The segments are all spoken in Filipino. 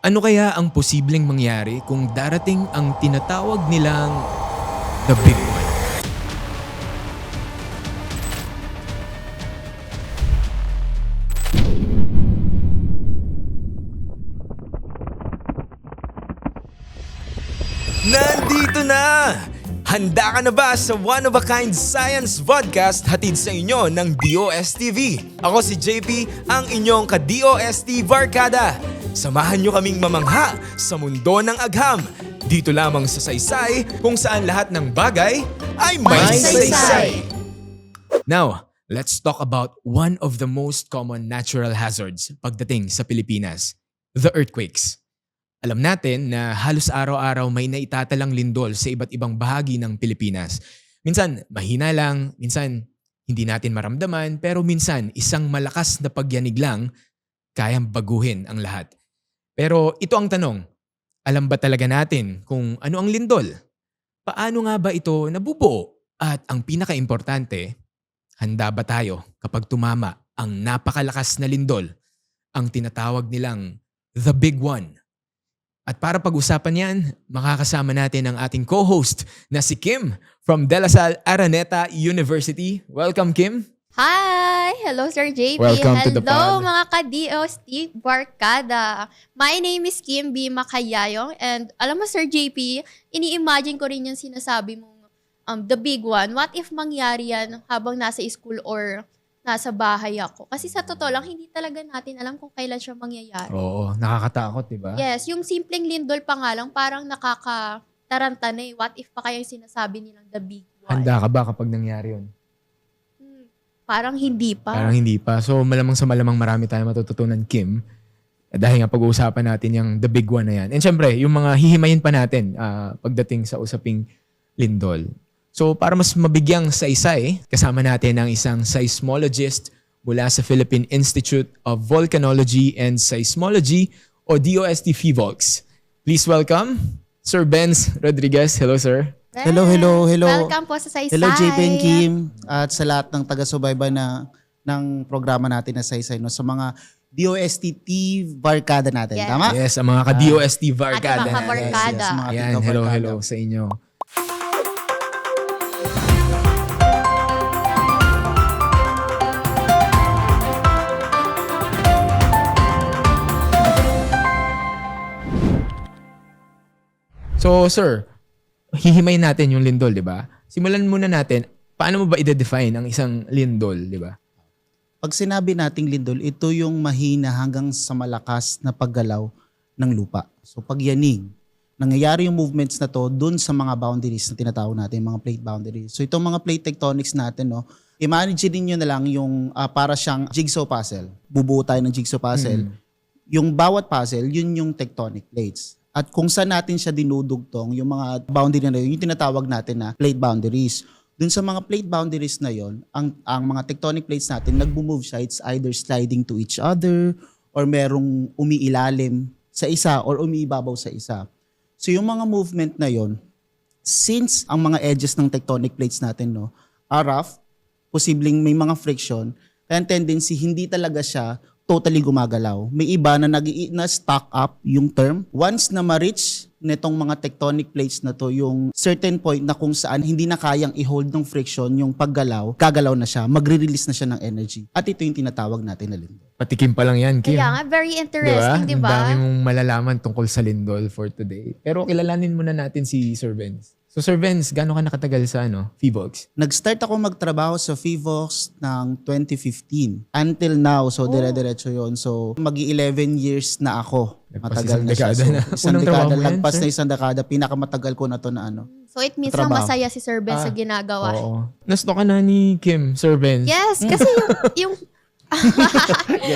Ano kaya ang posibleng mangyari kung darating ang tinatawag nilang The Big One? Nandito na! Handa ka na ba sa one-of-a-kind science podcast hatid sa inyo ng DOSTV? Ako si JP, ang inyong ka-DOST Barkada. Samahan nyo kaming mamangha sa mundo ng agham. Dito lamang sa Saysay kung saan lahat ng bagay ay may saysay. Now, let's talk about one of the most common natural hazards pagdating sa Pilipinas, the earthquakes. Alam natin na halos araw-araw may naitatalang lindol sa iba't ibang bahagi ng Pilipinas. Minsan mahina lang, minsan hindi natin maramdaman, pero minsan isang malakas na pagyanig lang kayang baguhin ang lahat. Pero ito ang tanong, alam ba talaga natin kung ano ang lindol? Paano nga ba ito nabubuo? At ang pinaka-importante, handa ba tayo kapag tumama ang napakalakas na lindol, ang tinatawag nilang The Big One? At para pag-usapan yan, makakasama natin ang ating co-host na si Kim from De La Salle Araneta University. Welcome, Kim. Hi! Hello, Sir JP. Welcome to the Hello, pod. mga ka-DOST Barkada. My name is Kim B. Makayayong and alam mo, Sir JP, ini-imagine ko rin yung sinasabi mong the big one. What if mangyari yan habang nasa school or nasa bahay ako? Kasi sa totoo lang, hindi talaga natin alam kung kailan siya mangyayari. Oo, nakakatakot, di ba? Yes, yung simpleng lindol pa nga lang, parang nakakataranta na eh. What if pa kaya yung sinasabi nilang the big one? Handa ka ba kapag nangyari yun? Parang hindi pa. Parang hindi pa. So malamang sa malamang marami tayong matututunan, Kim. Dahil nga pag-uusapan natin yung the big one na yan. And syempre, yung mga hihimayin pa natin pagdating sa usaping lindol. So para mas mabigyang saysay, kasama natin ang isang seismologist mula sa Philippine Institute of Volcanology and Seismology o DOST PHIVOLCS. Please welcome Sir Benz Rodriguez. Hello, sir. Hello. Welcome po sa Saysay. Hello, JP and Kim. At sa lahat ng taga-subaybay ng programa natin na Saysay. No? Sa mga DOST Barkada natin. Yes. Tama? Yes, ang mga ka-DOST Barkada. Ating mga barkada. Yes, mga Yan, tika hello barkada. sa inyo. So, sir, hihimay natin yung lindol, di ba? Simulan muna natin, paano mo ba i-define ang isang lindol, di ba? Pag sinabi nating lindol, ito yung mahina hanggang sa malakas na paggalaw ng lupa. So pag yanig, nangyayari yung movements na to dun sa mga boundaries na tinatawag natin, mga plate boundaries. So itong mga plate tectonics natin, no, imagine nyo na lang yung para siyang jigsaw puzzle. Bubuo tayo ng jigsaw puzzle. Yung bawat puzzle, yun yung tectonic plates. At kung saan natin siya dinudugtong, yung mga boundary na yun, yung tinatawag natin na plate boundaries. Dun sa mga plate boundaries na yun, ang mga tectonic plates natin, nagbo-move siya. It's either sliding to each other or merong umiilalim sa isa or umiibabaw sa isa. So yung mga movement na yun, since ang mga edges ng tectonic plates natin no, are rough, posibleng may mga friction, kaya ang tendency hindi talaga siya totally gumagalaw. May iba na stock up yung term. Once na ma-reach nitong mga tectonic plates na to, yung certain point na kung saan hindi na kayang i-hold ng friction, yung paggalaw, gagalaw na siya, magre-release na siya ng energy. At ito yung tinatawag natin na lindol. Patikim pa lang yan, Kim. Kaya nga, very interesting, di ba? Ang dami mong malalaman tungkol sa lindol for today. Pero kilalanin muna natin si Sir Benz. So Sir Benz, gaano ka nakatagal sa PHIVOLCS? Nag-start ako magtrabaho sa PHIVOLCS ng 2015. Until now, so dire-diretso yun. So mag-11 years na ako. Lagpas Matagal isang na siya. dekada So, na. isang Unang trabaho dekada, mo yan, lagpas sir? na isang dekada. Pinakamatagal ko na to na ano. So it means Trabaho. na masaya si Sir Ben sa ginagawa. Oo. Nasto ka na ni Kim, Sir Benz. Yes, kasi yung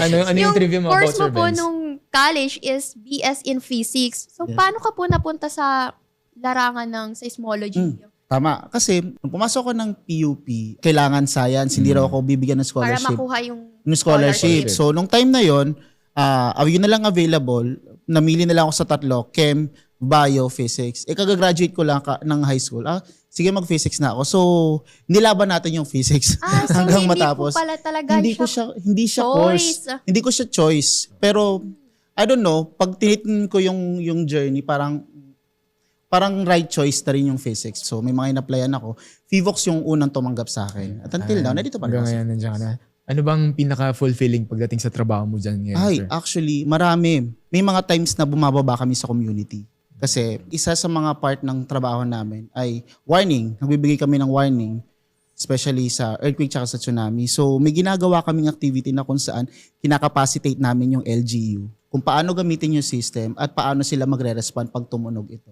Ano yung trivia mo about course Sir mo po Benz? nung college is BS in Physics. So Yeah. paano ka po napunta sa larangan ng seismology? Tama. Kasi nung pumasok ko ng PUP, kailangan science. Hindi raw ako bibigyan ng Para scholarship. makuha yung Scholarship. Scholarship. So nung time na yon, yun na lang available. Namili na lang ako sa tatlo. Chem, Bio, Physics. Kagagraduate ko lang ng high school. Sige mag-physics na ako. So nilaban natin yung physics so hanggang hindi matapos. po pala talaga Hindi ko siya choice. Hindi ko siya choice. Pero I don't know, pag tinitin ko yung journey, parang right choice na rin yung physics. So may mga in-applyan ako. Fivox yung unang tumanggap sa akin. At until now, nandito pa rin Hanggang ako. ngayon, nandiyan ka na. Ano bang pinaka-fulfilling pagdating sa trabaho mo dyan ngayon, Ay, sir? actually, marami. May mga times na bumababa kami sa community. Kasi isa sa mga part ng trabaho namin ay warning. Nagbibigay kami ng warning, especially sa earthquake tsaka sa tsunami. So may ginagawa kaming activity na kung saan kinakapacitate namin yung LGU. Kung paano gamitin yung system at paano sila magre-respond pag tumunog ito.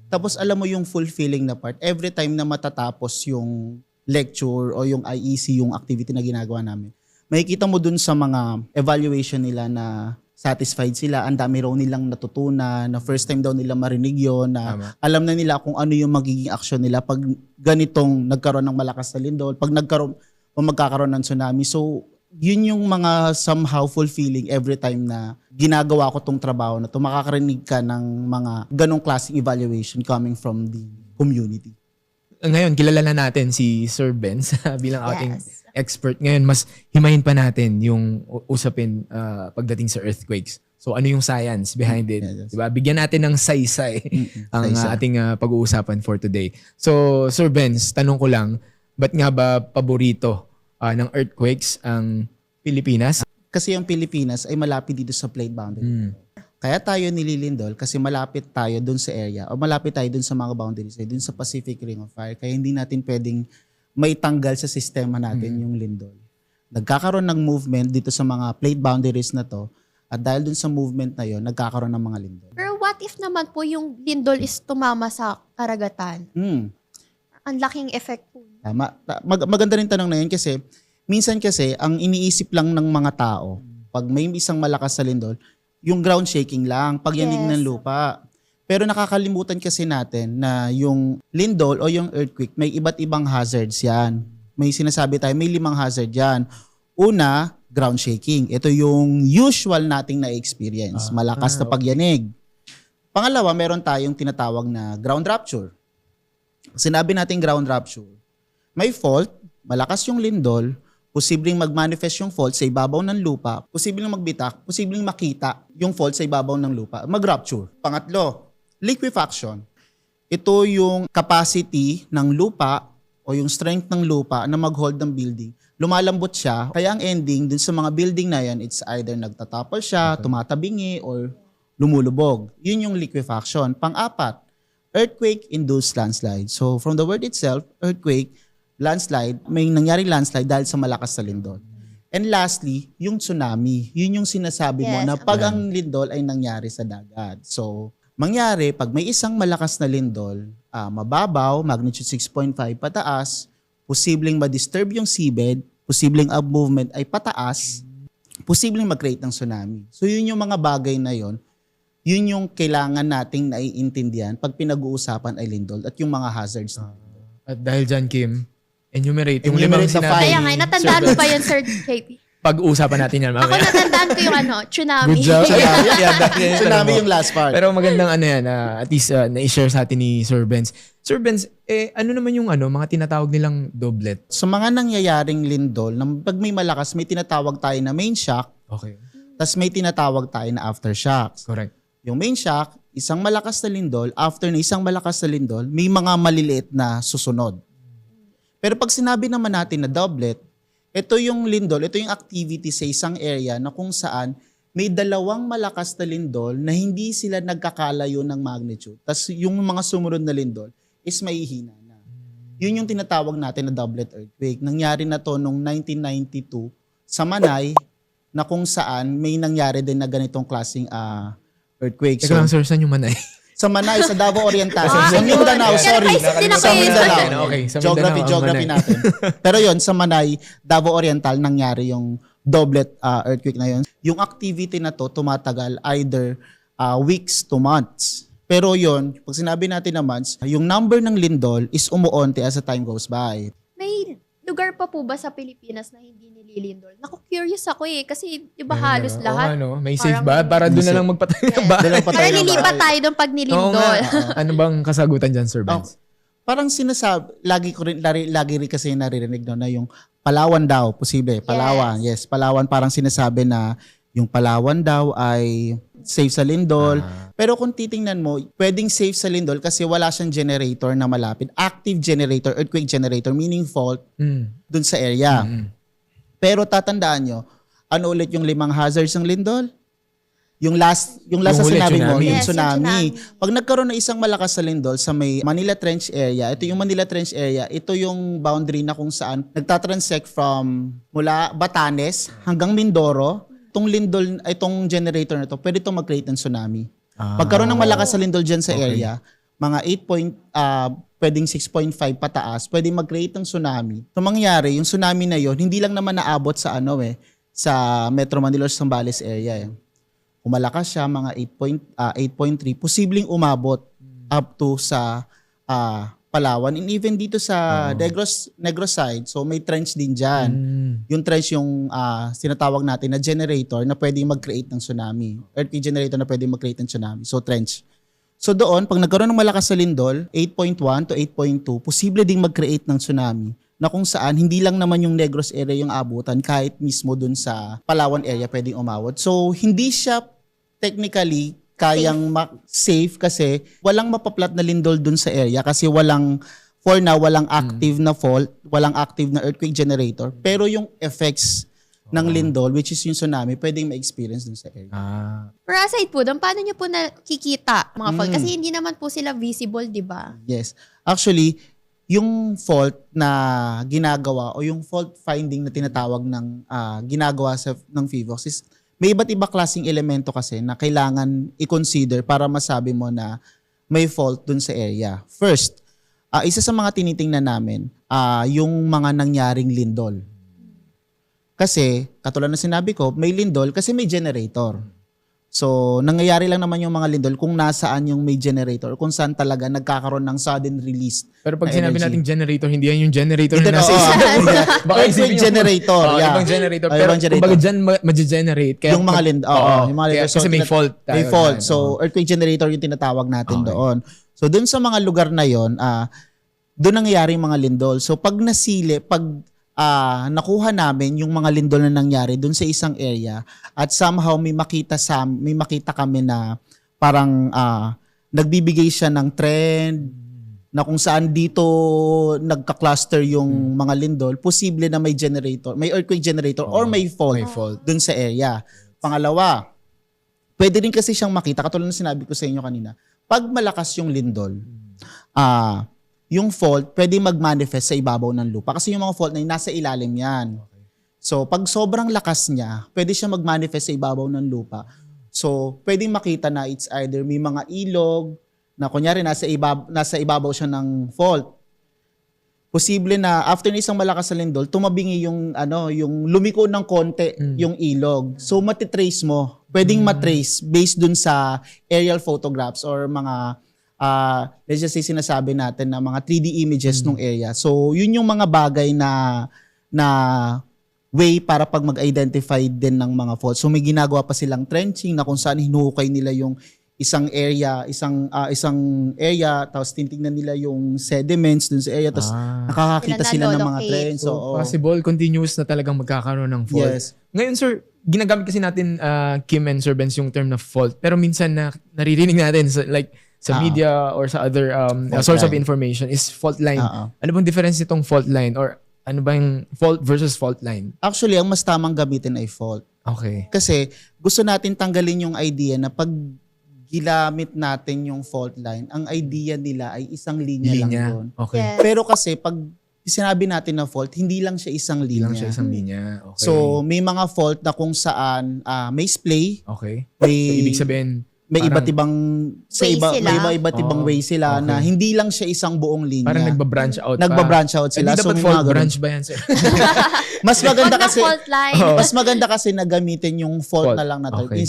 Tapos alam mo yung fulfilling na part, every time na matatapos yung lecture o yung IEC, yung activity na ginagawa namin, makikita mo dun sa mga evaluation nila na satisfied sila, ang dami raw nilang natutunan, na first time daw nila marinig yun, na Tama. alam na nila kung ano yung magiging action nila pag ganitong nagkaroon ng malakas na lindol, pag magkakaroon ng tsunami. So, yun yung mga somehow fulfilling every time na ginagawa ko tong trabaho na to, makakarinig ka ng mga ganong klaseng evaluation coming from the community. Ngayon, kilala na natin si Sir Benz bilang ating Yes. expert. Ngayon, mas himayin pa natin yung usapin pagdating sa earthquakes. So, ano yung science behind it? Yes. Diba? Bigyan natin ng saysay ang Saysay. ating pag-uusapan for today. So, Sir Benz, tanong ko lang, ba't nga ba paborito ng earthquakes ang Pilipinas? Kasi yung Pilipinas ay malapit dito sa plate boundary. Kaya tayo nililindol kasi malapit tayo dun sa area o malapit tayo dun sa mga boundaries, dun sa Pacific Ring of Fire. Kaya hindi natin pwedeng maitanggal sa sistema natin yung lindol. Nagkakaroon ng movement dito sa mga plate boundaries na to at dahil dun sa movement na yon, nagkakaroon ng mga lindol. Pero what if naman po yung lindol is tumama sa karagatan? Ang laking effect po. Tama. Maganda rin tanong na yun kasi minsan kasi ang iniisip lang ng mga tao pag may isang malakas na lindol, yung ground shaking lang, pagyanig Yes. ng lupa. Pero nakakalimutan kasi natin na yung lindol o yung earthquake, may iba't ibang hazards yan. May sinasabi tayo, may 5 hazard yan. Una, ground shaking. Ito yung usual nating na-experience. Malakas na pagyanig. Pangalawa, meron tayong tinatawag na ground rupture. Sinabi natin ground rupture. May fault, malakas yung lindol, posibleng mag-manifest yung fault sa ibabaw ng lupa, posibleng magbitak, posibleng makita yung fault sa ibabaw ng lupa, mag-rupture. Pangatlo, liquefaction. Ito yung capacity ng lupa o yung strength ng lupa na mag-hold ng building. Lumalambot siya, kaya ang ending dun sa mga building na yan, it's either nagtatapal siya, tumatabingi, or lumulubog. Yun yung liquefaction. Pang-apat, earthquake-induced landslide. So from the word itself, earthquake, landslide, may nangyaring landslide dahil sa malakas na lindol. And lastly, yung tsunami. Yun yung sinasabi mo Yes, na pag ang lindol ay nangyari sa dagat. So, mangyari, pag may isang malakas na lindol, mababaw, magnitude 6.5 pataas, posibleng ma-disturb yung seabed, posibleng ab movement ay pataas, posibleng mag-create ng tsunami. So, yun yung mga bagay na yun yung kailangan nating naiintindihan pag pinag-uusapan ay lindol at yung mga hazards. At dahil dyan, Kim, enumerate yung 5 Enumerate the sinabi. five. Kaya nga, natandaan mo pa yun, Sir JP. Pag-uusapan natin yan Ako mamaya. natandaan ko yung tsunami. Good job. Yeah, dahil yan Tsunami mo. yung last part. Pero magandang yan, at least na-share sa atin ni Sir Benz. Sir Benz, ano naman yung mga tinatawag nilang doublet? Sa mga nangyayaring lindol, pag may malakas, may tinatawag tayo na main shock, Okay, tas may tinatawag tayo na aftershock. correct. Yung main shock, isang malakas na lindol, after na isang malakas na lindol, may mga maliliit na susunod. Pero pag sinabi naman natin na doublet, ito yung lindol, ito yung activity sa isang area na kung saan may 2 malakas na lindol na hindi sila nagkakalayo ng magnitude. Tas yung mga sumunod na lindol is maihina na. Yun yung tinatawag natin na doublet earthquake. Nangyari na to noong 1992 sa Manay na kung saan may nangyari din na ganitong klaseng earthquake. Teka lang, sir, saan yung manay? Sa Manay, sa Davao Oriental. Ah, sa Mindanao, yun. sorry. Naisip din ako Sa yun. Mindanao. Okay, sa Mindanao, Geography Manay. natin. Pero yon sa Manay, Davao Oriental, nangyari yung doublet earthquake na yon. Yung activity na to tumatagal either weeks to months. Pero yon, pag sinabi natin na months, yung number ng lindol is umuonti as the time goes by. May lugar pa po ba sa Pilipinas na hindi nililindol? Naku, curious ako kasi di ba Meron halos na. lahat? Oo, may safe Parang- ba? Para doon na May lang magpatayo ng bahay. Doon lang pa Pero tayo ng lilipat bahay. tayo doon pag Oo nga. nilindol. Ano bang kasagutan dyan, Sir Benz? Parang sinasabi, lagi rin kasi naririnig no, na yung Palawan daw, posible. Palawan, yes. Palawan parang sinasabi na Yung Palawan daw ay safe sa lindol. Pero kung titingnan mo, pwedeng safe sa lindol kasi wala siyang generator na malapit. Active generator, earthquake generator, meaning fault dun sa area. Pero tatandaan nyo, ano ulit yung 5 hazards ng lindol? Yung last na huli, sinabi mo, tsunami. yung Yes, yung tsunami. tsunami. Pag nagkaroon ng isang malakas sa lindol sa may Manila Trench area, ito yung Manila Trench area, ito yung boundary na kung saan nagtatransect from mula Batanes hanggang Mindoro. Itong lindol, itong generator na to, pwede itong mag-create ng tsunami. Pagkaroon ng malakas sa lindol dyan sa area, mga 8 pwedeng 6.5 pataas, pwedeng mag-create ng tsunami. So mangyari, yung tsunami na yon hindi lang naman naabot sa sa Metro Manila or Zambales area. Kung malakas siya, mga 8.3, posibleng umabot up to sa Palawan. And even dito sa Negros side, so may trench din dyan. Yung trench yung sinatawag natin na generator na pwedeng mag-create ng tsunami. Earthquake generator na pwedeng mag-create ng tsunami. So trench. So doon, pag nagkaroon ng malakas sa lindol, 8.1 to 8.2, posible ding mag-create ng tsunami na kung saan hindi lang naman yung Negros area yung abutan, kahit mismo dun sa Palawan area pwedeng umawot. So hindi siya technically kayang safe kasi walang mapaplat na lindol dun sa area kasi walang active na fault, walang active na earthquake generator, pero yung effects ng lindol, which is yung tsunami, pwedeng ma-experience dun sa area. Pero aside po doon, paano nyo po nakikita mga fault? Kasi hindi naman po sila visible, di ba? Yes. Actually, yung fault na ginagawa o yung fault finding na tinatawag ng ginagawa ng PHIVOLCS is may iba't iba klaseng elemento kasi na kailangan i-consider para masabi mo na may fault dun sa area. First, isa sa mga tinitingnan namin, yung mga nangyaring lindol. Kasi, katulad na sinabi ko, may lindol kasi may generator. So, nangyayari lang naman yung mga lindol kung nasaan yung may generator, kung saan talaga nagkakaroon ng sudden release. Pero pag na sinabi energy. nating generator, hindi yan yung generator Ito na na, nasa isip. Baka earthquake isipin nyo- generator. yeah. Ibang generator. Oh, Pero ibang generator. kumbaga dyan ma-generate. Kaya Yung mga lindol. Yung mga lindol. Kasi may fault. May tayo fault. dyan, So, earthquake generator yung tinatawag natin Okay. doon. So, doon sa mga lugar na yon, doon nangyayari yung mga lindol. So, pag nakuha namin yung mga lindol na nangyari doon sa isang area at somehow may makita kami na parang nagbibigay siya ng trend na kung saan dito nagka-cluster yung mga lindol, posible na may generator, may earthquake generator or may fault, doon sa area. Pangalawa, pwede rin kasi siyang makita, katulad ng sinabi ko sa inyo kanina, pag malakas yung lindol, yung fault pwede mag-manifest sa ibabaw ng lupa. Kasi yung mga fault na yun, nasa ilalim yan. So, pag sobrang lakas niya, pwede siya mag-manifest sa ibabaw ng lupa. So, pwedeng makita na it's either may mga ilog, na kunyari nasa ibabaw siya ng fault. Posible na after ng isang malakas na lindol, tumabingi yung lumiko ng konti yung ilog. So, matitrace mo. Pwedeng matrace based dun sa aerial photographs or mga let's just say sinasabi natin na mga 3D images ng area. So, yun yung mga bagay na way para pag mag-identify din ng mga faults. So, may ginagawa pa silang trenching na kung saan hinuhukay nila yung isang area, tapos titingnan nila yung sediments dun sa area, tapos nakakakita Sila sila ng mga nalolocate. trends. So, Oo. possible, continuous na talagang magkakaroon ng fault. Yes. Ngayon, sir, ginagamit kasi natin, Kim and Sir Benz, yung term na fault. Pero minsan naririnig natin sa media or sa other source of line. information is fault line. Oo. Ano bang difference nitong fault line? Or ano ba yung fault versus fault line? Actually, ang mas tamang gamitin ay fault. Okay. Kasi gusto natin tanggalin yung idea na pag ginamit natin yung fault line, ang idea nila ay isang linya lang doon. Okay. Yes. Pero kasi pag sinabi natin na fault, hindi lang siya isang Hindi linya. lang siya isang linya. Okay. So, may mga fault na kung saan may splay, okay. may So, ibig sabihin, may parang- iba't ibang Way sila. may iba't ibang way sila Okay. na hindi lang siya isang buong linya. parang nagbabranch out pa. Nagbabranch out sila. Hindi So, dapat may fault mga ganun. branch ba yan, sir? Mas maganda Wag na kasi fault line. mas maganda kasi na gamitin yung fault Fault. na lang na term Okay.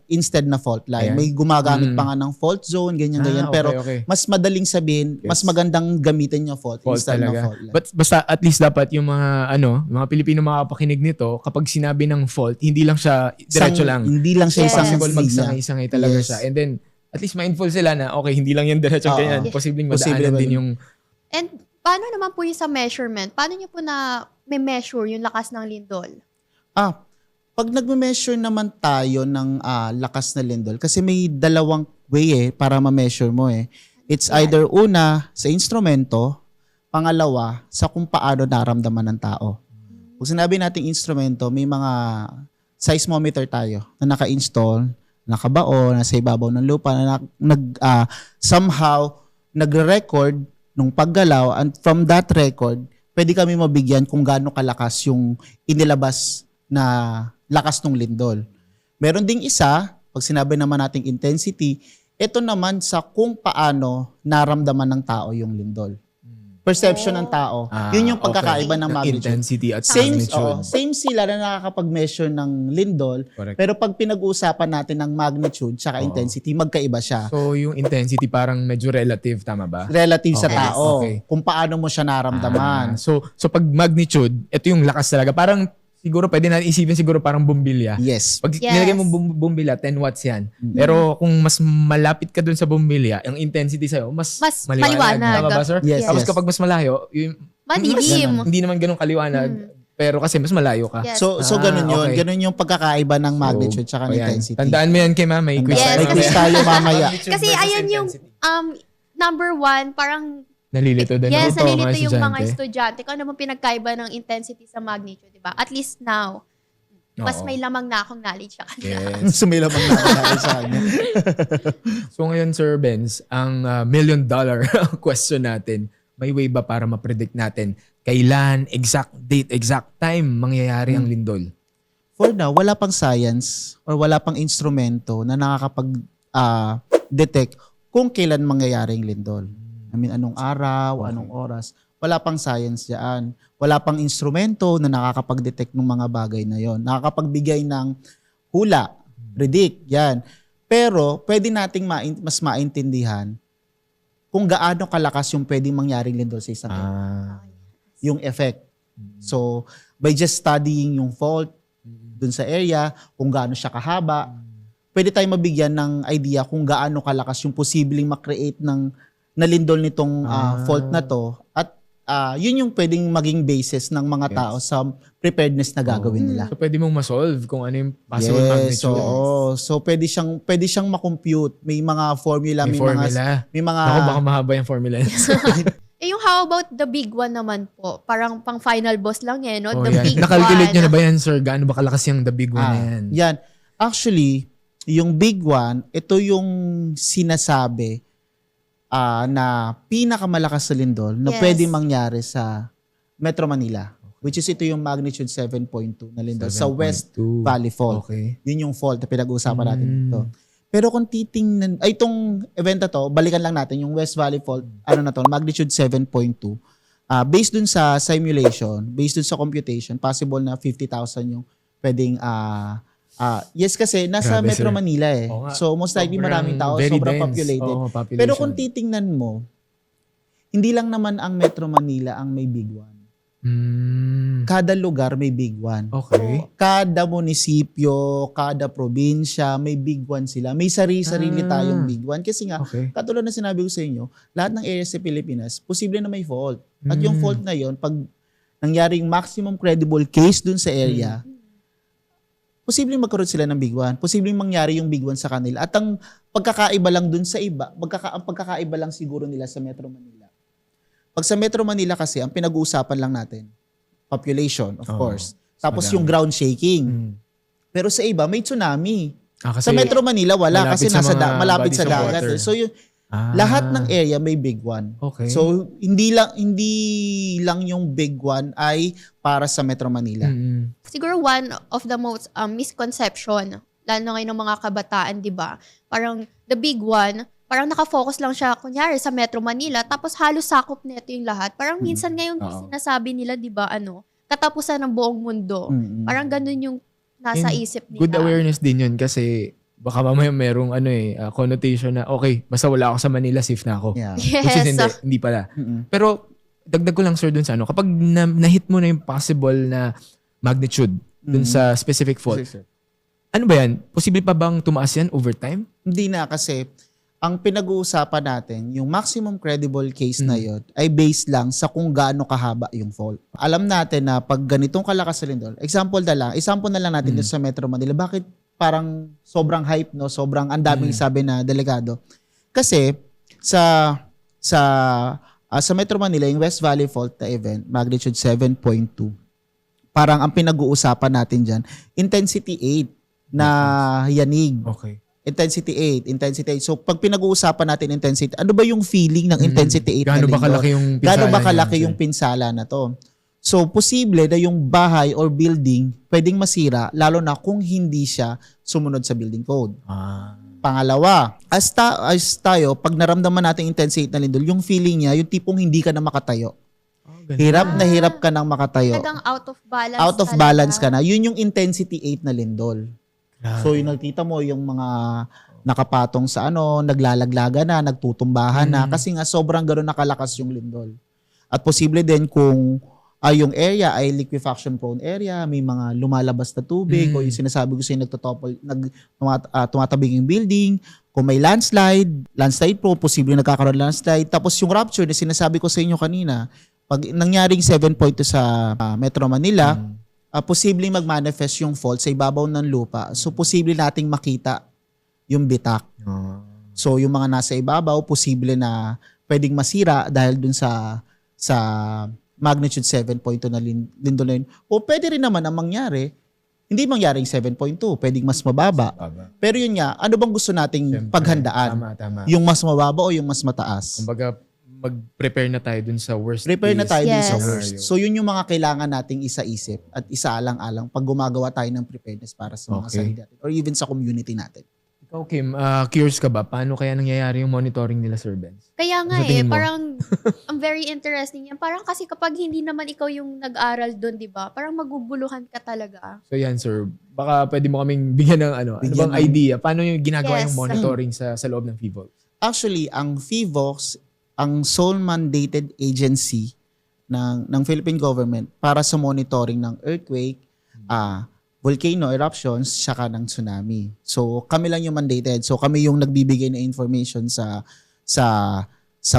instead na fault line. Ayan. May gumagamit pa nga ng fault zone, ganyan. okay, Pero okay. mas madaling sabihin, mas Yes. magandang gamitin yung fault Fault instead ng talaga. fault line. But basta at least dapat yung mga Pilipino makapakinig nito, kapag sinabi ng fault, hindi lang siya diretso lang. Hindi lang siya Yes. isang Possible linya. magsangay-sangay talaga Yes. siya. And then, at least mindful sila na, okay, hindi lang yan diretso Oo. ganyan. Yes. Posibleng Posible madaanan ba din yun? yung... And paano naman po yung sa measurement? Paano nyo po na may measure yung lakas ng lindol? Pag nagme-measure naman tayo ng lakas na lindol, kasi may dalawang way para ma-measure mo eh. It's either una, sa instrumento, pangalawa, sa kung paano naramdaman ng tao. Kung sinabi nating instrumento, may mga seismometer tayo na naka-install, nakabao, nasa ibabaw ng lupa, na somehow nagre-record nung paggalaw, and from that record, pwede kami mabigyan kung gaano kalakas yung inilabas na lakas ng lindol. Meron ding isa, pag sinabi naman nating intensity, ito naman sa kung paano naramdaman ng tao yung lindol. Perception ng tao. Yun yung pagkakaiba ng magnitude. Intensity at Same, magnitude. same sila na nakakapag-measure ng lindol, Correct. pero pag pinag-uusapan natin ng magnitude tsaka intensity, magkaiba siya. So, yung intensity parang medyo relative, tama ba? Relative sa Okay. tao. Okay. Kung paano mo siya naramdaman. So pag magnitude, ito yung lakas talaga. Parang siguro pwede natin isipin siguro parang bumbilya. Yes. Pag Yes. nilagay mo bumbilya, 10 watts yan. Pero kung mas malapit ka dun sa bumbilya, yung intensity sa'yo, mas maliwanag. Tama ba, sir? Yes, Tapos yes. kapag mas malayo, yung, Madilim. hindi naman ganun kaliwanag. Pero kasi mas malayo ka. Yes. So ganun yun. okay. Ganun yung pagkakaiba ng magnitude tsaka ng Ayan. intensity. Tandaan mo yan kay ma'am. May quiz Yes, tayo May mamaya. quiz tayo mamaya. Magnitude Kasi versus ayan yung intensity. number one, parang Nalilito din. yes, ako, nalilito yung mga estudyante. estudyante. Kung ano mo pinagkaiba ng intensity sa magnitude, di ba? At least now, mas Oo. may lamang na akong knowledge sa kanila. Yes. Sumilap ang nakakaya sa kanya. So ngayon, Sir Benz, ang $1 million question natin, may way ba para ma-predict natin kailan, exact date, exact time mangyayari ang lindol? For now, wala pang science or wala pang instrumento na nakakapag-detect kung kailan mangyayari ang lindol. I mean, anong araw, anong oras. Wala pang science diyan. Wala pang instrumento na nakakapag-detect ng mga bagay na yon. Nakakapagbigay ng hula, predict, yan. Pero pwede nating mas maintindihan kung gaano kalakas yung pwedeng mangyaring lindol sa isang area. Yung effect. So, by just studying yung fault dun sa area, kung gaano siya kahaba, pwede tayong mabigyan ng idea kung gaano kalakas yung posibleng makreate ng nalindol nitong fault na to. At yun yung pwedeng maging basis ng mga tao sa preparedness na gagawin nila. So pwede mong ma-solve kung ano yung possible Yes, magnitude. so pwede siyang ma-compute. May mga formula, May formula. may mga Ako baka mahaba yung formula. Eh, yung how about the big one naman po? Parang pang final boss lang eh, no? Oh, The yan. big Nakalculate one. nyo na ba yan, sir? Gaano ba kalakas yung the big one na yan? Yan. Actually, yung big one, ito yung sinasabi na pinakamalakas sa lindol na Yes. pwede mangyari sa Metro Manila. Which is ito yung magnitude 7.2 na lindol sa West 7.2. Valley Fault. Okay. Yun yung fault na pinag-uusapan natin dito. Pero kung titingnan, ay itong event na to, balikan lang natin yung West Valley Fault, ano na to, magnitude 7.2. Based dun sa simulation, based dun sa computation, possible na 50,000 yung pwedeng yes, kasi nasa Grabe, Metro sir. Manila eh. Oo nga. So most likely Sobrang maraming tao, very sobrang dense. populated. Oo, population. Pero kung titingnan mo, hindi lang naman ang Metro Manila ang may big one. Kada lugar may big one. Okay. Kada munisipyo, kada probinsya, may big one sila. May sarili-sarili tayong big one. Kasi nga, Okay. katulad na sinabi ko sa inyo, lahat ng areas sa Pilipinas, posible na may fault. At yung fault na yon, pag nangyaring maximum credible case dun sa area, posibleng magkaroon sila ng big one. Posibleng mangyari yung big one sa kanila. At ang pagkakaiba lang dun sa iba, ang pagkakaiba lang siguro nila sa Metro Manila. Pag sa Metro Manila kasi, ang pinag-uusapan lang natin, population, of course. Tapos madami. yung ground shaking. Pero sa iba, may tsunami. Kasi Sa Metro Manila, wala malapit kasi sa nasa mga malapit bodies sa of dagat. water. So yung lahat ng area may big one. Okay. So hindi lang yung big one ay para sa Metro Manila. Siguro one of the most misconception, lalo na ngayon ng mga kabataan, di ba? Parang the big one, parang nakafocus lang siya, kunyari, sa Metro Manila, tapos halos sakop nito yung lahat. Parang minsan ngayong sinasabi nila, di ba, katapusan ng buong mundo. Parang ganun yung nasa isip nila. Good awareness din yun kasi baka mamaya merong connotation na okay, basta wala ako sa Manila, safe na ako. Yeah. Which is Yes. hindi pala. Pero dagdag ko lang sir dun sa kapag na-hit mo na yung possible na magnitude dun sa specific fault, ano ba yan? Posible pa bang tumaas yan over time? Hindi na kasi ang pinag-uusapan natin, yung maximum credible case na yon ay based lang sa kung gaano kahaba yung fault. Alam natin na pag ganitong kalakas na lindol, example na lang natin dito sa Metro Manila, bakit parang sobrang hype, no? Sobrang ang daming sabi na delikado. Kasi sa Metro Manila, yung West Valley Fault na event, magnitude 7.2, parang ang pinag-uusapan natin dyan, intensity 8 na yanig. Okay. Intensity 8. So, pag pinag-uusapan natin intensity, ano ba yung feeling ng intensity 8 Gaano na ba kalaki yung pinsala Gaano ba niya, kalaki sir? yung pinsala na to? So, posible na yung bahay or building pwedeng masira, lalo na kung hindi siya sumunod sa building code. Pangalawa, as tayo, pag naramdaman natin intensity 8 na lindol, yung feeling niya, yung tipong hindi ka na makatayo. Hirap na hirap ka nang makatayo. Talagang out of balance. Out of talaga. balance ka na. Yun yung intensity 8 na lindol. So yung nakita mo yung mga nakapatong sa naglalaglaga na, nagtutumbahan na kasi nga sobrang gano'n nakalakas yung lindol. At posible din kung yung area ay liquefaction prone area, may mga lumalabas na tubig o yung sinasabi ko sa'yo tumatabing yung building, kung may landslide po, posible nagkakaroon landslide. Tapos yung rupture na sinasabi ko sa inyo kanina, pag nangyaring 7.2 sa Metro Manila, posibleng mag-manifest yung fault sa ibabaw ng lupa. So, posible nating makita yung bitak. So, yung mga nasa ibabaw, posible na pwedeng masira dahil dun sa magnitude 7.2 na lindol na yun. O pwede rin naman ang mangyari, hindi mangyaring 7.2, pwedeng mas mababa. Pero yun nga, ano bang gusto nating paghandaan? Tama. Yung mas mababa o yung mas mataas? Kumbaga, mag-prepare na tayo dun sa worst Prepare na tayo dun sa Yes. worst. So yun yung mga kailangan nating isa-isip at isaalang-alang pag gumagawa tayo ng preparedness para sa mga Okay. sarili natin or even sa community natin. Ikaw, Kim, curious ka ba? Paano kaya nangyayari yung monitoring nila, Sir Benz? Kaya nga Sa tingin mo? parang ang very interesting yan. Parang kasi kapag hindi naman ikaw yung nag-aral doon, di ba? Parang maguguluhan ka talaga. So yan, sir. Baka pwede mo kaming bigyan ng ano Bigyan bang ng- idea? Paano yung ginagawa yung Yes. monitoring sa loob ng FIVOLS? Actually, ang FIVOX, ang sole mandated agency ng Philippine government para sa monitoring ng earthquake, volcano eruptions, saka ng tsunami. So kami lang yung mandated. So kami yung nagbibigay ng information sa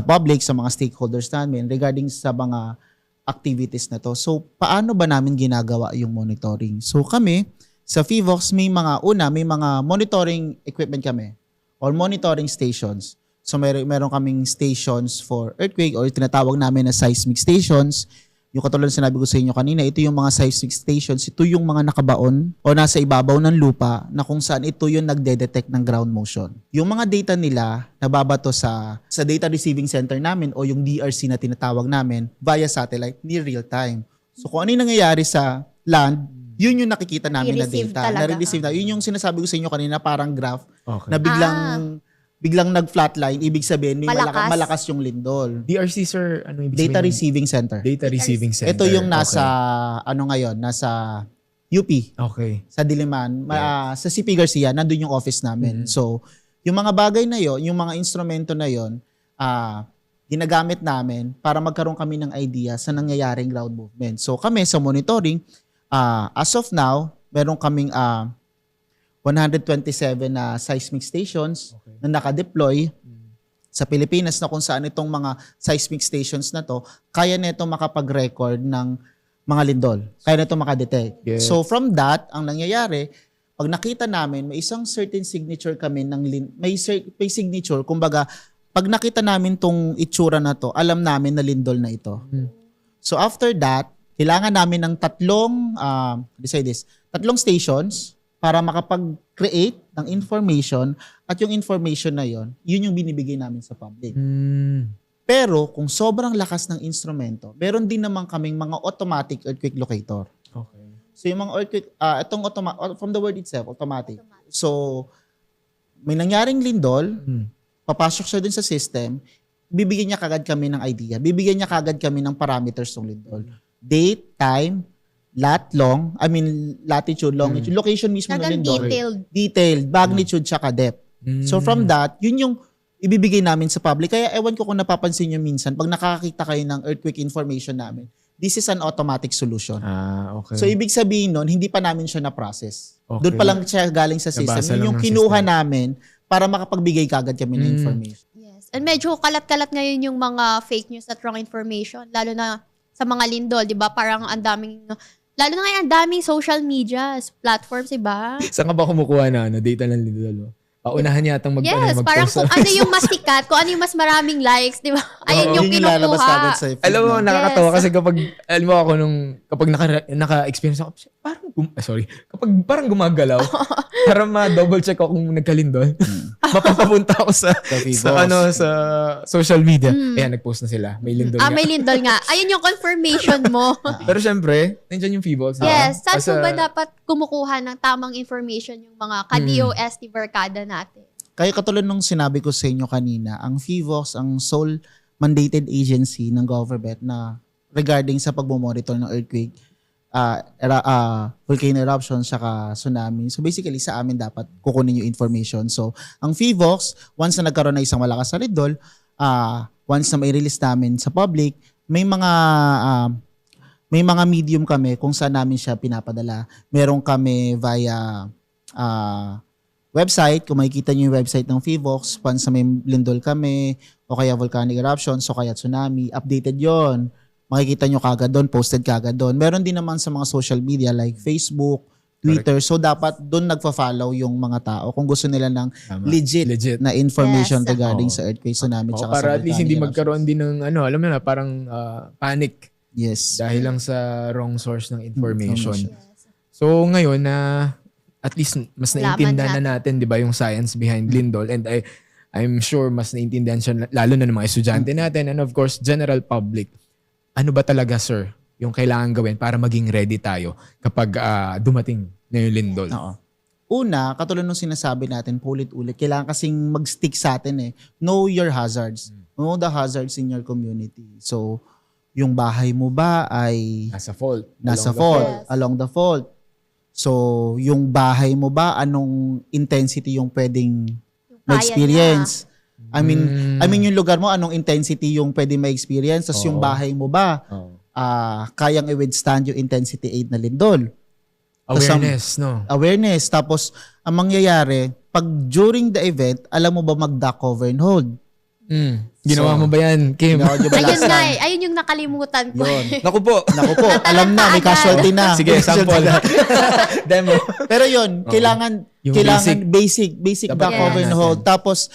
public, sa mga stakeholders namin regarding sa mga activities na to. So paano ba namin ginagawa yung monitoring? So kami sa FIVOX may mga monitoring equipment kami or monitoring stations. So meron kaming stations for earthquake or tinatawag namin na seismic stations. Yung katulad na sinabi ko sa inyo kanina, ito yung mga seismic stations, ito yung mga nakabaon o nasa ibabaw ng lupa na kung saan ito yung nagde-detect ng ground motion. Yung mga data nila nababato sa data receiving center namin o yung DRC na tinatawag namin via satellite near real time. So kung ano yung nangyayari sa land, yun yung nakikita namin na I-receive data. talaga. Na-receive na. Yun yung sinasabi ko sa inyo kanina, parang graph Okay. na biglang nag-flatline, ibig sabihin may Malakas. malakas yung lindol. DRC, sir, ano ibig Data sabihin? receiving center. Data receiving center. Ito yung nasa nasa UP, Okay. sa Diliman, sa CP Garcia, nandun yung office namin. So, yung mga bagay na yon, yung mga instrumento na yon, ginagamit namin para magkaroon kami ng idea sa nangyayaring ground movement. So, kami sa monitoring, as of now, meron kaming 127 na seismic stations na nakadeploy sa Pilipinas na kung saan itong mga seismic stations na to, kaya nito makapag-record ng mga lindol. Kaya nito makadetect. Yes. So from that, ang nangyayari, pag nakita namin, may isang certain signature kami may signature, kumbaga, pag nakita namin tong itsura na to, alam namin na lindol na ito. So after that, kailangan namin ng tatlong stations para makapag-create ng information at yung information na yon, yun yung binibigay namin sa public. Pero kung sobrang lakas ng instrumento, meron din naman kaming mga automatic earthquake locator. Okay. So yung mga earthquake, from the word itself, automatic. So may nangyaring lindol, papasok siya dun sa system, bibigyan niya kagad kami ng idea. Bibigyan niya kagad kami ng parameters ng lindol. Date, time, latitude, longitude, location mismo ng Talagang lindol. detailed. Magnitude, tsaka depth. So from that, yun yung ibibigay namin sa public. Kaya ewan ko kung napapansin nyo minsan, pag nakakita kayo ng earthquake information namin, this is an automatic solution. Okay. So ibig sabihin nun, hindi pa namin siya na-process. Okay. Doon pa lang siya galing sa system. Nabasa Yun lang yung ng kinuha system. namin para makapagbigay kagad kami ng information. Yes. And medyo kalat-kalat ngayon yung mga fake news at wrong information. Lalo na sa mga lindol, di ba? Parang ang daming, lalo na ngayon, ang daming social medias, platforms, di ba? Saan ka ba kumukuha na data ng lindol? Paunahan yatang Yes, parang kung ano yung mas sikat, kung ano yung mas maraming likes, di ba? Ayun yung Yun lalabas kagad sa kinukuha. feed Alam mo, na. nakakatawa Yes. kasi kapag, alam mo ako kapag naka-experience ako, kapag parang gumagalaw, para ma-double check ako kung nagkalindol, mapapapunta ako sa Vivos. sa social media. Ayan, nag-post na sila. May lindol nga. May lindol nga. Ayun yung confirmation mo. Pero syempre, nandiyan yung Feebles. Yes, saan po Basta- ba dapat kumukuha ng tamang information yung mga ka-DOST barkada natin? Kaya katulad nung sinabi ko sa inyo kanina, ang FIVOX, ang sole mandated agency ng government na regarding sa pagmomonitor ng earthquake, volcano eruption, saka tsunami. So basically, sa amin dapat kukunin yung information. So, ang FIVOX, once na nagkaroon na isang malakas na lindol, once na may release namin sa public, may mga medium kami kung saan namin siya pinapadala. Meron kami via website, kung makikita nyo yung website ng FIVOX, once na may lindol kami, o kaya volcanic eruptions, o kaya tsunami, updated yon. Makikita nyo kagad doon, posted kagad doon. Meron din naman sa mga social media like Facebook, Twitter. So, dapat doon nagfa-follow yung mga tao kung gusto nila ng Tama. legit na information Yes. regarding Oo. sa earthquake, tsunami, tsaka sa para at least volcanic hindi eruptions. magkaroon din ng alam mo na, parang panic Yes. dahil lang sa wrong source ng information. Yes. So ngayon na at least mas Malaman naiintindihan na natin 'di ba yung science behind lindol, and I'm sure mas naiintindihan siya lalo na ng mga estudyante natin and of course general public. Ano ba talaga, sir, yung kailangan gawin para maging ready tayo kapag dumating na yung lindol? Oo. Una, katulad nung sinasabi natin, paulit-ulit, kailangan kasing mag-stick sa atin eh. Know your hazards. Know the hazards in your community. So, yung bahay mo ba ay Nasa fault. nasa Along the fault, Yes. along the fault. So, yung bahay mo ba, anong intensity yung pwedeng Yung kaya ma-experience? I mean, Mm. yung lugar mo, anong intensity yung pwedeng ma-experience? Tapos yung Oo. bahay mo ba, Oh. kayang i-withstand yung intensity 8 na lindol? Awareness, no? Awareness. Tapos, ang mangyayari, pag during the event, alam mo ba mag-duck, cover, and hold? Ginawa So, mo ba yan, Kim? Ginawa nyo ba Ayun last nga time? ayun yung nakalimutan ko. Yun. Naku po. Naku po, alam na, may casualty na. Sige, May casualty sample. na. Demo. Pero yun, kailangan Yung basic Dapat duck, cover, and natin. hold. Tapos,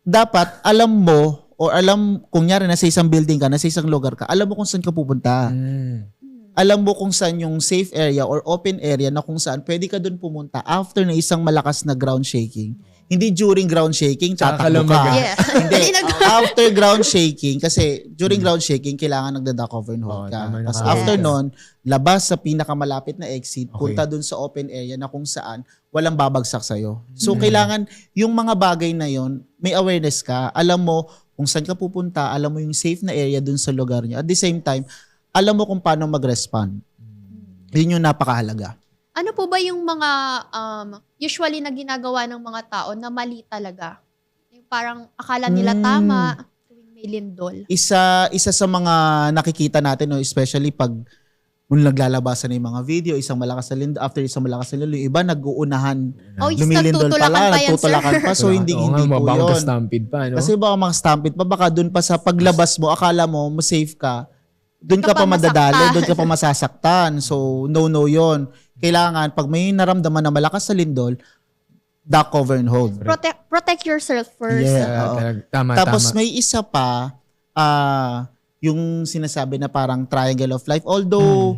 dapat alam mo, or alam, kung nyari nasa isang building ka, nasa isang lugar ka, alam mo kung saan ka pupunta. Alam mo kung saan yung safe area or open area na kung saan pwede ka dun pumunta after na isang malakas na ground shaking. Hindi during ground shaking, tatakbo ka. Yeah. Hindi. After ground shaking, kasi during ground shaking, kailangan nagda-duck, cover, and hold Oo, ka. tama na Tapos ka. after Yes. nun, labas sa pinakamalapit na exit, Okay. punta dun sa open area na kung saan walang babagsak sa'yo. So, kailangan yung mga bagay na yon may awareness ka. Alam mo kung saan ka pupunta, alam mo yung safe na area dun sa lugar niyo. At the same time, alam mo kung paano mag-respond. Yun yung napakahalaga. Ano po ba yung mga usually na ginagawa ng mga tao na mali talaga? Yung parang akala nila tama tuwing may lindol. Isa sa mga nakikita natin, no, especially pag kung naglalabasan na yung mga video, isang malakas na lindol, after isang malakas na lindol, yung iba nag-uunahan, Oh, lumilindol nagtutulakan pala, pa yan, nagtutulakan pa. So, hindi Oo nga, po mabang yun. stampede pa, no? Kasi baka mga stampede pa, baka dun pa sa paglabas mo, akala mo, safe ka, dun ka Ka pa pa madadali, masaktan. dun ka pa masasaktan. So, no yon. Kailangan, pag may naramdaman na malakas na lindol, duck, cover, and hold. Protect yourself first. Yeah. Oo. Tama, Tapos tama. may isa pa, yung sinasabi na parang triangle of life. Although,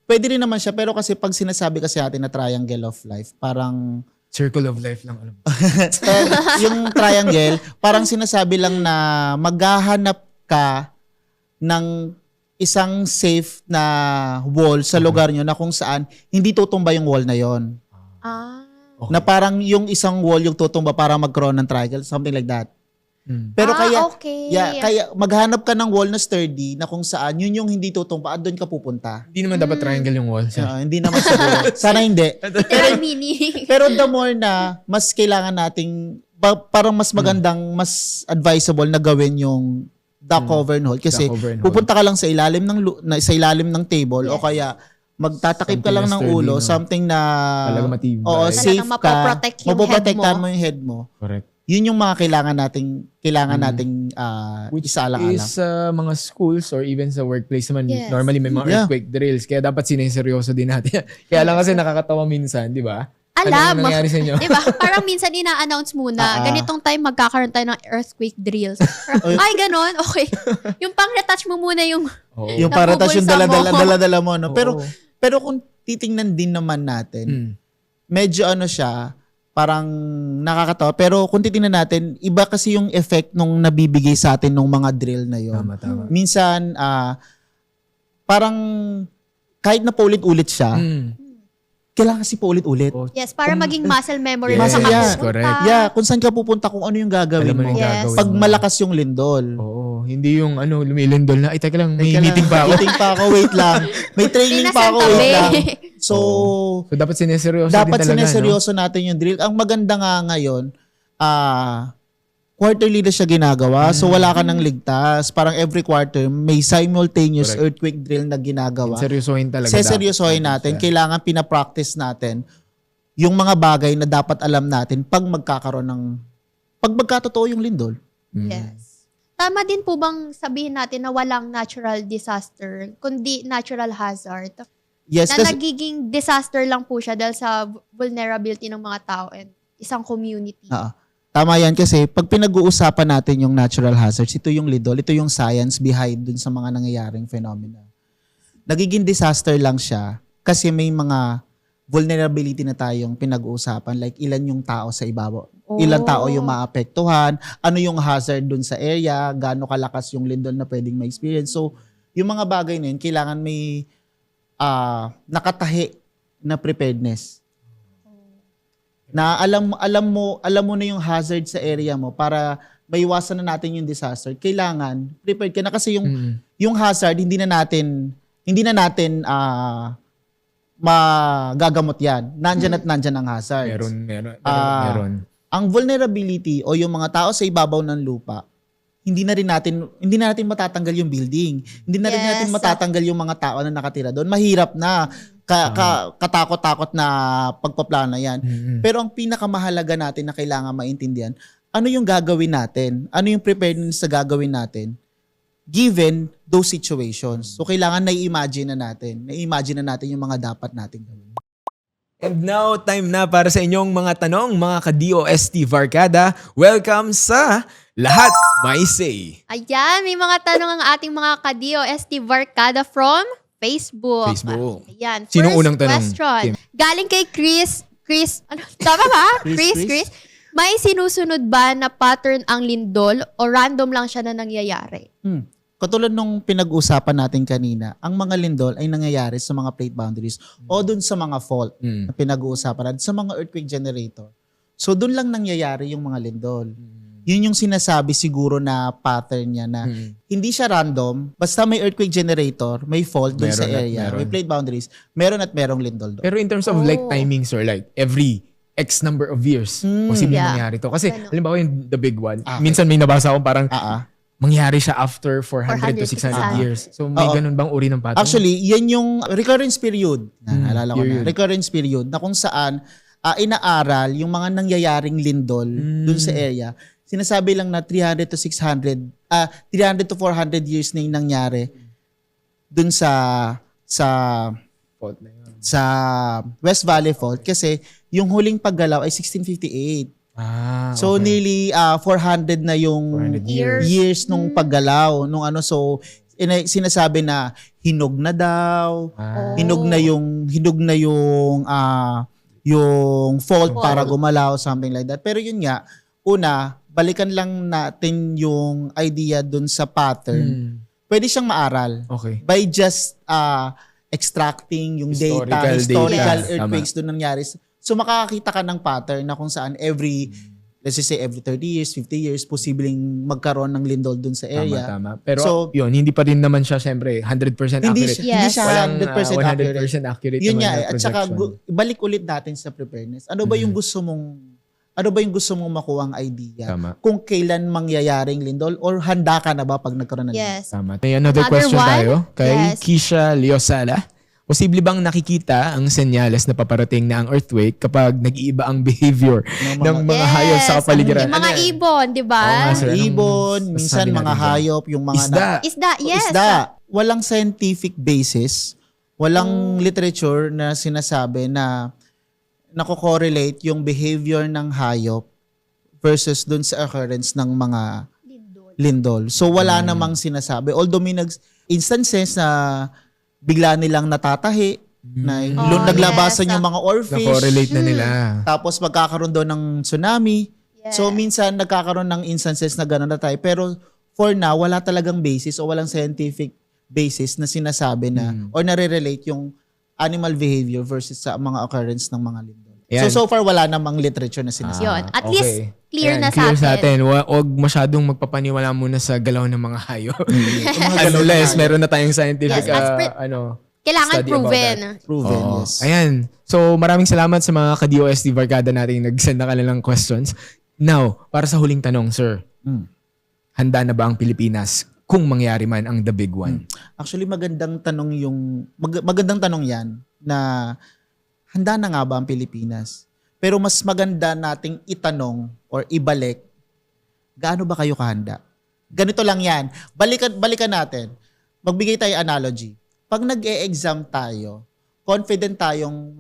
pwede rin naman siya, pero kasi pag sinasabi kasi natin na triangle of life, parang Circle of life lang. Alam. yung triangle, parang sinasabi lang na maghahanap ka ng isang safe na wall sa lugar nyo na kung saan hindi tutumba yung wall na yon. Ah. Okay. Na parang yung isang wall yung tutumba para magkaroon ng triangle, something like that. Pero Okay. kaya maghanap ka ng wall na sturdy na kung saan yun yung hindi tutumba at doon ka pupunta. Hindi naman dapat triangle yung wall. Hindi naman siguro. Sana hindi. Literal meaning. Pero the more na mas kailangan nating parang mas magandang, mas advisable na gawin yung duck, cover, and hold kasi Duck, cover, and hold. pupunta ka lang sa ilalim ng sa ilalim ng table o Yes. kaya magtatakip ka Something lang na ng sturdy, ulo, no? something na Talaga matibay. Oo, Talagang safe ka. mapoprotect yung Mapoprotektahan head mo. mo yung head mo. Correct. Yun yung mga kailangan nating Which isaalang-alang. is sa mga schools or even sa workplace naman, Yes. normally may mga Yeah. earthquake drills. Kaya dapat sineseryoso din natin. Kaya lang kasi nakakatawa minsan, di ba? Alam, Ano nangyari sa inyo? diba? Parang minsan ina-announce muna, ganitong time magkakaroon tayo ng earthquake drills. Ay, ganon, okay. Yung pang-retouch mo muna yung Oo. Yung para tas yung nabubulsa mo. dala-dala mo. No? Oo. Pero kung titingnan din naman natin, Mm. medyo ano siya, parang nakakatawa. Pero kung titingnan natin, iba kasi yung effect nung nabibigay sa atin nung mga drill na yun. Tama. Minsan, parang kahit na paulit-ulit siya, Mm. kailangan kasi paulit-ulit. Oh, yes, para maging muscle memory Yes, mo sa yeah, correct. Yeah, kung saan ka pupunta, kung ano yung gagawin alam mo mo. yung Yes. gagawin Pag mo. malakas yung lindol. Oo. Hindi yung lumilindol na, teka lang, may Teka lang, meeting pa ako. Meeting pa ako, wait lang. May training pa ako, wait lang. So, So, dapat sineseryoso dapat din talaga, sineseryoso natin yung drill. Ang maganda nga ngayon, quarterly na siya ginagawa. So, wala ka nang ligtas. Parang every quarter, may simultaneous Correct. earthquake drill na ginagawa. No? Seryosohin talaga. Seseryosohin natin. Kailangan pinapractice natin yung mga bagay na dapat alam natin pag magkatotoo yung lindol. Mm. Yes. Tama din po bang sabihin natin na walang natural disaster, kundi natural hazard? Yes, Na kasi nagiging disaster lang po siya dahil sa vulnerability ng mga tao and isang community. tama yan kasi pag pinag-uusapan natin yung natural hazards, ito yung lindol, ito yung science behind dun sa mga nangyayaring phenomena. Nagiging disaster lang siya kasi may mga vulnerability na tayong pinag-uusapan, like ilan yung tao sa ibabaw, ilan tao yung maapektuhan, ano yung hazard dun sa area, gaano kalakas yung lindol na pwedeng ma-experience. So, yung mga bagay na yun, kailangan may nakatahi na preparedness. Na alam mo na yung hazard sa area mo para maiwasan na natin yung disaster. Kailangan prepared ka na kasi yung hazard hindi na natin magagamot yan. Nandyan at nandyan ang hazard. Meron. Ang vulnerability o yung mga tao sa ibabaw ng lupa, hindi na natin matatanggal yung building. Hindi na rin Yes. natin matatanggal yung mga tao na nakatira doon. Mahirap na. Katakot-takot na pagpaplano yan. Pero ang pinakamahalaga natin na kailangan maintindihan, ano yung gagawin natin? Ano yung preparedness na gagawin natin given those situations? So, kailangan na-imagine na natin yung mga dapat natin gawin. And now, time na para sa inyong mga tanong, mga ka-DOST Barkada. Welcome sa Lahat May Say. Ayan, may mga tanong ang ating mga ka-DOST Barkada from Facebook. Facebook. Ayan. Sinong First unang tanong, question. Kim? Galing kay Chris, ano, tama ba? Chris. May sinusunod ba na pattern ang lindol o random lang siya na nangyayari? Katulad nung pinag-usapan natin kanina, ang mga lindol ay nangyayari sa mga plate boundaries o dun sa mga fault na pinag-uusapan natin, sa mga earthquake generator. So dun lang nangyayari yung mga lindol. Yun yung sinasabi siguro na pattern niya na hindi siya random, basta may earthquake generator, may fault dun sa Meron at area, meron. may plate boundaries, meron at merong lindol doon. Pero in terms of like timing, sir, like every X number of years, posible Yeah. mangyari to. Kasi, Ganun. halimbawa yung the big one, Okay. minsan may nabasa akong parang mangyari siya after 400 to 600 years. So, may Oo. ganun bang uri ng pattern? Actually, yan yung recurrence period. Naalala ko na. period. Recurrence period na kung saan inaaral yung mga nangyayaring lindol dun sa area. Sinasabi lang na 300 to 400 years na yung nangyari dun sa Fault na yun. sa West Valley Fault kasi yung huling paggalaw ay 1658. So okay. nearly 400 na yung 400 years nung paggalaw nung so sinasabi na hinog na daw, hinog na yung fault para gumalaw, something like that. Pero yun nga, una, balikan lang natin yung idea dun sa pattern. Pwede siyang maaral Okay. by just extracting yung Historical historical data. earthquakes doon nangyari. So makakakita ka ng pattern na kung saan let's just say every 30 years, 50 years, posibleng magkaroon ng lindol doon sa area. Tama. Pero So, yun, hindi pa rin naman siya syempre 100% Hindi, accurate. hindi Yes. siya Walang 100% accurate. 100% accurate Yun naman nga na at saka projection. balik ulit natin sa preparedness. Ano ba yung gusto mong makuhang idea? Tama. Kung kailan mangyayaring lindol or handa ka na ba pag nagkaroon ng lindol? Yes. Tama. May another Another question one? tayo kay Yes. Kisha Leosala. posible bang nakikita ang senyales na paparating na ang earthquake kapag nag-iiba ang behavior ng mga hayop sa kapaligiran? Yung mga Ano yan? ibon, di ba? Oo nga, sir. Anong Ibon, masasabi minsan mga natin dyan? hayop, yung mga Isda. Isda, yes. Isda. Walang scientific basis, walang literature na sinasabi na nako-correlate yung behavior ng hayop versus dun sa occurrence ng mga lindol. So wala namang sinasabi. Although may instances na bigla nilang natatahi, na naglabasan yes. yung mga oarfish, Na-correlate na nila. tapos magkakaroon doon ng tsunami. Yes. So minsan nagkakaroon ng instances na gano'n na tayo. Pero for now, wala talagang basis o walang scientific basis na sinasabi na or nare-relate yung animal behavior versus sa mga occurrence ng mga lindol. Yan. So far, wala namang literature na sinasabi. Yun. At Okay. least, clear Ayan, na sa atin. Huwag masyadong magpapaniwala muna sa galaw ng mga hayop. Yung mga Unless ganun na meron na tayong scientific Yes, as Kailangan study about proven. proven, Oo. yes. Ayan. So, maraming salamat sa mga ka-DOST barkada nating nag-send na kanilang questions. Now, para sa huling tanong, sir. Mm. Handa na ba ang Pilipinas kung mangyari man ang the big one? Actually, magandang tanong yan na handa na nga ba ang Pilipinas? Pero mas maganda nating itanong or ibalik, gaano ba kayo kahanda? Ganito lang yan. Balikan natin. Magbigay tayo analogy. Pag nag-e-exam tayo, confident tayong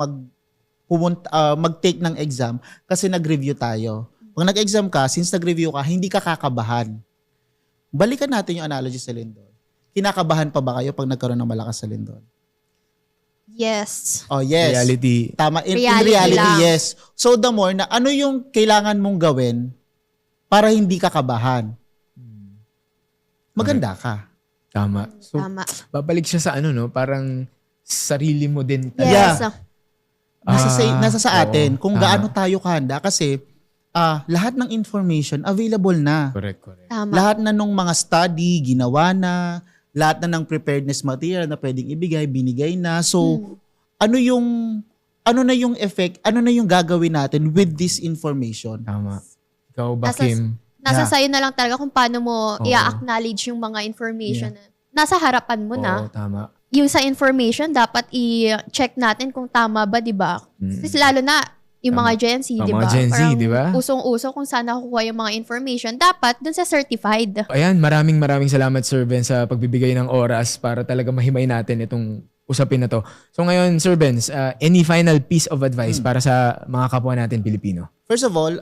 mag-take ng exam kasi nag-review tayo. Pag nag-exam ka, since nag-review ka, hindi ka kakabahan. Balikan natin yung analogy sa lindol. Kinakabahan pa ba kayo pag nagkaroon ng malakas sa lindol? Yes. Oh, yes. Reality. Tama. In Reality reality, lang. yes. So the more na ano yung kailangan mong gawin para hindi ka kabahan? Maganda ka. Tama. So, Tama. babalik siya sa parang sarili mo din. Yes. Yeah. Nasa sa atin oo. kung Tama. gaano tayo kahanda kasi lahat ng information available na. Correct. Tama. Lahat na nung mga study, ginawa na. Lahat na ng preparedness material na pwedeng ibigay, binigay na. So, ano na yung effect, ano na yung gagawin natin with this information? Tama. Ikaw ba, Nasa- Kim? Nasa Yeah. sayo na lang talaga kung paano mo Oo. i-acknowledge yung mga information na nasa harapan mo na. Oo, tama. Yung sa information, dapat i-check natin kung tama ba, di ba? Kasi lalo na yung mga Gen Z, Ang di mga ba? Gen Z, Parang di ba? usong-uso kung saan nakukuha yung mga information. Dapat dun sa certified. Ayan, maraming salamat, Sir Ben, sa pagbibigay ng oras para talaga mahimay natin itong usapin na to. So ngayon, Sir Ben, any final piece of advice para sa mga kapwa natin Pilipino? First of all,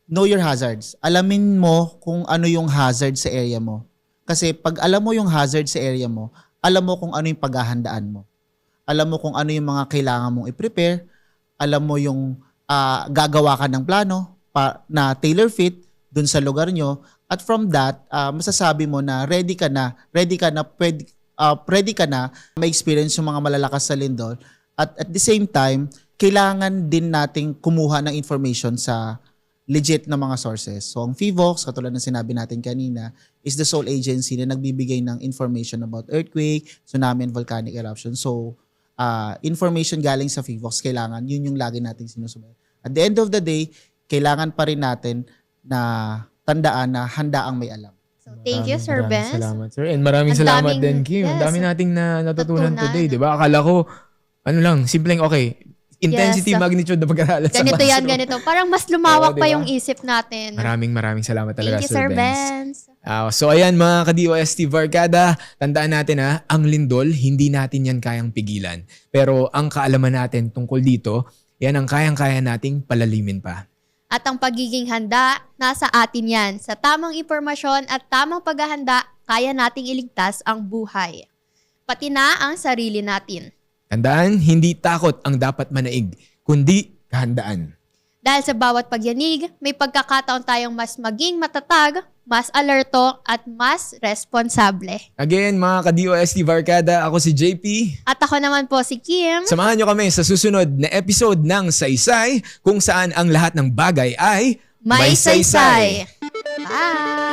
know your hazards. Alamin mo kung ano yung hazard sa area mo. Kasi pag alam mo yung hazard sa area mo, alam mo kung ano yung paghahandaan mo. Alam mo kung ano yung mga kailangan mong i-prepare. Alam mo yung gagawa ka ng plano na tailor-fit dun sa lugar nyo. At from that, masasabi mo na ready ka na ma-experience yung mga malalakas sa lindol. At the same time, kailangan din nating kumuha ng information sa legit na mga sources. So ang FIVOX, katulad ng sinabi natin kanina, is the sole agency na nagbibigay ng information about earthquake, tsunami, and volcanic eruption. So information galing sa FIVOX, kailangan, yun yung lagi nating sinusubaybayan. At the end of the day, kailangan pa rin natin na tandaan na handa ang may alam. So, thank you, Sir Maraming Ben. Salamat, Sir. And maraming Ang salamat daming- din, Kim. Ang yes. dami nating natutunan Natutunan. today, di ba? Akala ko, simpleng okay. Intensity, Yes. magnitude na pag-aralan sa Ganito yan, classroom. ganito. Parang mas lumawak Oo, diba? pa yung isip natin. Maraming salamat talaga, Thank you, Sir Ben. Ben. So ayan mga ka-DOST barkada, tandaan natin ang lindol, hindi natin yan kayang pigilan. Pero ang kaalaman natin tungkol dito, yan ang kayang-kaya nating palalimin pa. At ang pagiging handa, nasa atin yan. Sa tamang impormasyon at tamang paghahanda, kaya nating iligtas ang buhay. Pati na ang sarili natin. Tandaan, hindi takot ang dapat manaig, kundi kahandaan. Dahil sa bawat pagyanig, may pagkakataon tayong mas maging matatag, mas alerto, at mas responsable. Again, mga ka-DOST barkada, ako si JP. At ako naman po si Kim. Samahan nyo kami sa susunod na episode ng Saysay, kung saan ang lahat ng bagay ay May saysay. Bye!